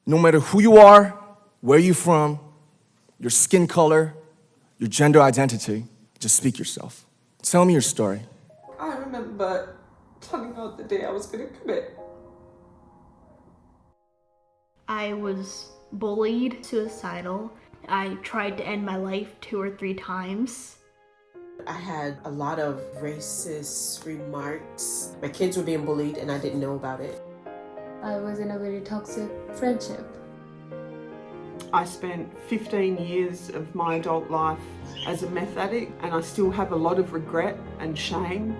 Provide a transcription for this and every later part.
No matter who you are, where you're from, your skin color, your gender identity, just speak yourself. Tell me your story. I remember planning out the day I was going to commit. I was bullied, suicidal. I tried to end my life 2 or 3 times. I had a lot of racist remarks. My kids were being bullied and I didn't know about it. I was in a very toxic friendship. I spent 15 years of my adult life as a meth addict, and I still have a lot of regret and shame.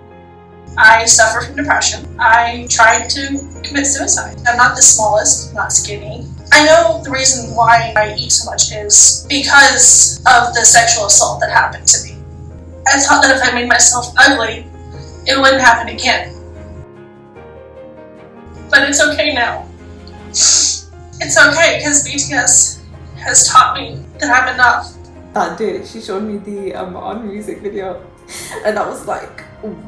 I suffer from depression. I tried to commit suicide. I'm not the smallest, not skinny. I know the reason why I eat so much is because of the sexual assault that happened to me. I thought that if I made myself ugly, it wouldn't happen again. But it's okay now. It's okay because BTS has taught me that I'm enough. That day, she showed me the On music video, and I was like,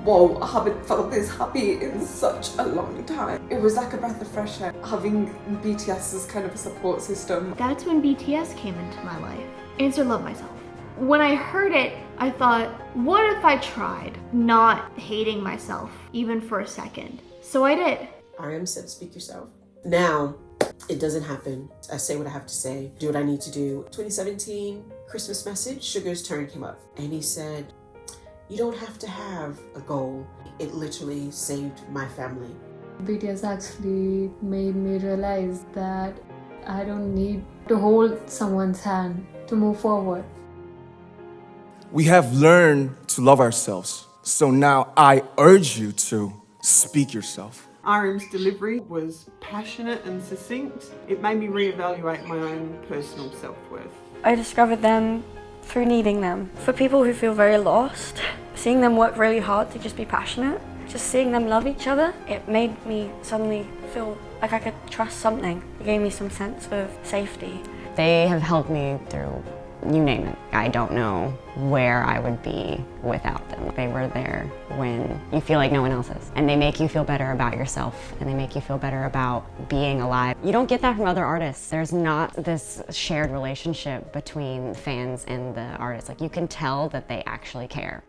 whoa, I haven't felt this happy in such a long time. It was like a breath of fresh air, having BTS as kind of a support system. That's when BTS came into my life. Answer Love Myself. When I heard it, I thought, what if I tried not hating myself even for a second? So I did. RM said, speak yourself. Now, it doesn't happen. I say what I have to say, do what I need to do. 2017, Christmas message, Sugar's turn came up. And he said, you don't have to have a goal. It literally saved my family. BTS actually made me realize that I don't need to hold someone's hand to move forward. We have learned to love ourselves. So now I urge you to speak yourself. RM's delivery was passionate and succinct. It made me reevaluate my own personal self-worth. I discovered them through needing them. For people who feel very lost, seeing them work really hard to just be passionate, just seeing them love each other, it made me suddenly feel like I could trust something. It gave me some sense of safety. They have helped me through, you name it. I don't know where I would be without them. They were there when you feel like no one else is. And they make you feel better about yourself, and they make you feel better about being alive. You don't get that from other artists. There's not this shared relationship between fans and the artists. Like, you can tell that they actually care.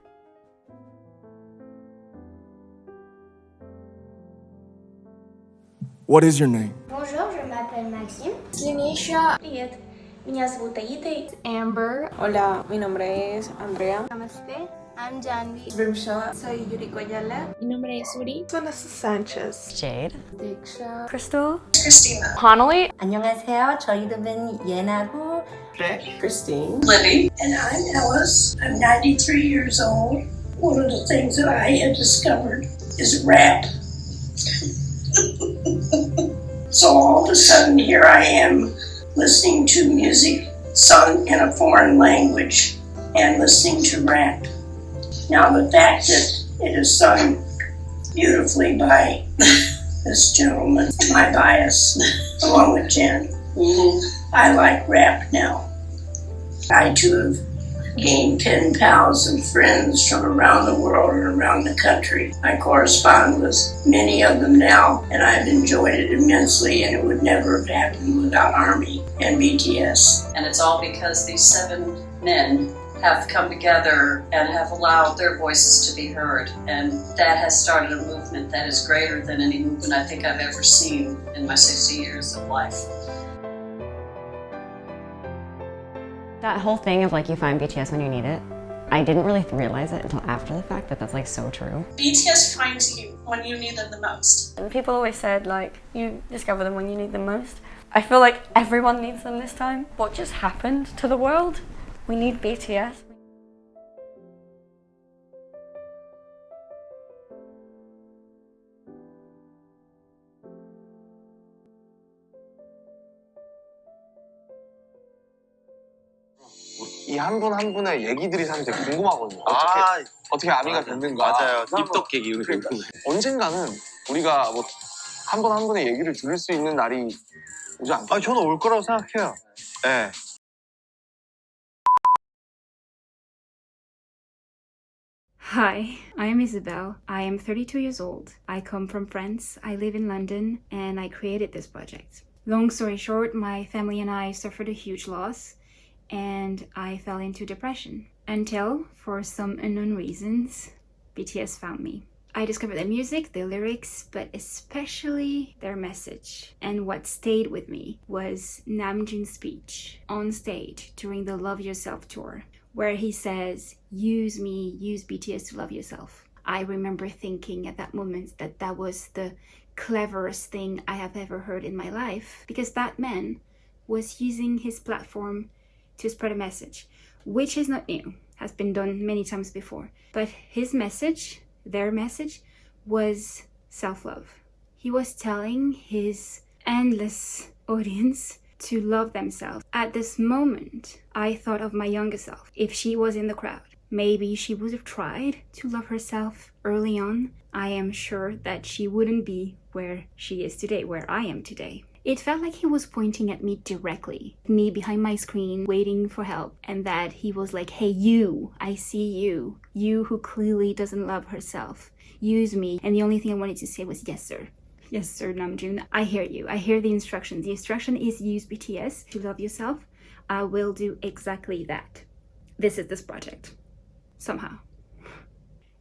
What is your name? Bonjour, je m'appelle Maxime. Linisha. Привет. Меня зовут Аида. Amber. Hola, mi nombre es Andrea. Namaste. I'm Janvi. Vimsha. Soy Yuriko Ayala. Mi nombre es Uri. Vanessa Sanchez. Jade. Diksha. Crystal. Christina. Hanali. 안녕하세요. 저희 이름은 예나고. Christine. Libby. And I'm Alice. I'm 93 years old. One of the things that I had discovered is rap. So all of a sudden here I am listening to music sung in a foreign language and listening to rap. Now the fact that it is sung beautifully by this gentleman, my bias, along with Jen, I like rap now. I too have gained pen pals and friends from around the world and around the country. I correspond with many of them now, and I've enjoyed it immensely, and it would never have happened without ARMY and BTS. And it's all because these 7 men have come together and have allowed their voices to be heard. And that has started a movement that is greater than any movement I think I've ever seen in my 60 years of life. That whole thing of like you find BTS when you need it, I didn't really realize it until after the fact that that's like so true. BTS finds you when you need them the most. And people always said, like, you discover them when you need them most. I feel like everyone needs them this time. What just happened to the world? We need BTS. 이 한 분 한 분의 얘기들이 사실 되게 궁금하거든요. 어떻게 아미가 됐는가. 맞아요. 입덕 계기 이런 게 궁금해. 언젠가는 우리가 뭐 한 분 한 분의 얘기를 들을 수 있는 날이 오지 않을까요? 저는 올 거라고 생각해요. 네. Hi, I am Isabel. I am 32 years old. I come from France, I live in London, and I created this project. Long story short, my family and I suffered a huge loss, and I fell into depression until, for some unknown reasons, BTS found me. I discovered their music, their lyrics, but especially their message. And what stayed with me was Namjoon's speech on stage during the Love Yourself tour, where he says, use me, use BTS to love yourself. I remember thinking at that moment that that was the cleverest thing I have ever heard in my life, because that man was using his platform to spread a message, which is not new, has been done many times before. But his message, their message, was self-love. He was telling his endless audience to love themselves. At this moment, I thought of my younger self. If she was in the crowd, maybe she would have tried to love herself early on. I am sure that she wouldn't be where she is today, where I am today. It felt like he was pointing at me directly, me behind my screen waiting for help, and that he was like, hey, you, I see you, you who clearly doesn't love herself, use me. And the only thing I wanted to say was, yes, sir. Yes, sir, Namjoon, I hear you. I hear the instruction. The instruction is use BTS to love yourself. I will do exactly that. This is this project. Somehow.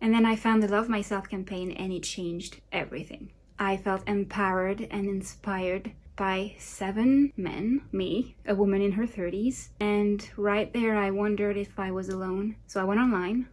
And then I found the Love Myself campaign, and it changed everything. I felt empowered and inspired by 7 men, me, a woman in her 30s, and right there I wondered if I was alone. So I went online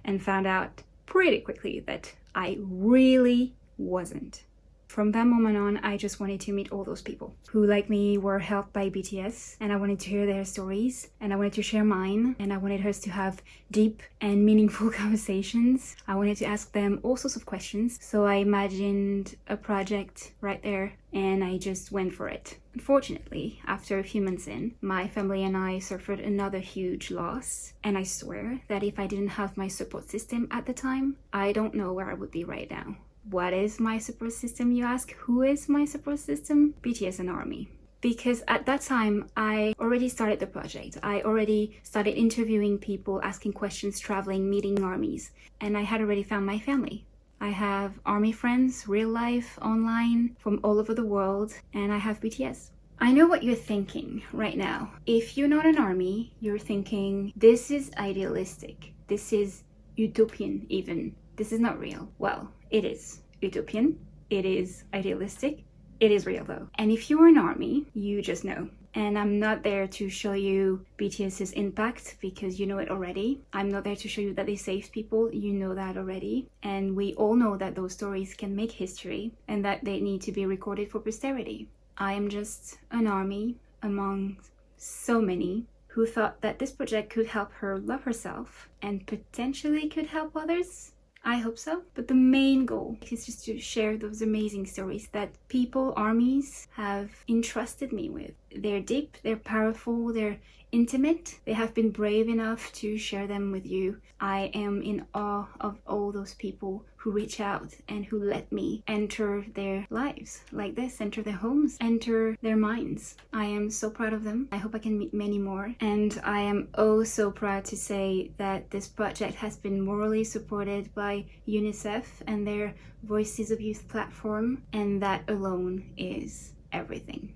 and found out pretty quickly that I really wasn't. From that moment on, I just wanted to meet all those people who, like me, were helped by BTS, and I wanted to hear their stories, and I wanted to share mine, and I wanted us to have deep and meaningful conversations. I wanted to ask them all sorts of questions, so I imagined a project right there, and I just went for it. Unfortunately, after a few months in, my family and I suffered another huge loss, and I swear that if I didn't have my support system at the time, I don't know where I would be right now. What is my support system, you ask? Who is my support system? BTS and ARMY. Because at that time, I already started the project. I already started interviewing people, asking questions, traveling, meeting armies. And I had already found my family. I have ARMY friends, real life, online, from all over the world. And I have BTS. I know what you're thinking right now. If you're not an ARMY, you're thinking, this is idealistic. This is utopian even. This is not real. Well, it is utopian, it is idealistic, it is real though. And if you're an ARMY, you just know. And I'm not there to show you BTS's impact because you know it already. I'm not there to show you that they saved people, you know that already. And we all know that those stories can make history and that they need to be recorded for posterity. I am just an ARMY among so many who thought that this project could help her love herself and potentially could help others. I hope so. But the main goal is just to share those amazing stories that people, armies, have entrusted me with. They're deep, they're powerful, they're intimate. They have been brave enough to share them with you. I am in awe of all those people who reach out and who let me enter their lives like this, enter their homes, enter their minds. I am so proud of them. I hope I can meet many more. And I am oh so proud to say that this project has been morally supported by UNICEF and their Voices of Youth platform, and that alone is everything.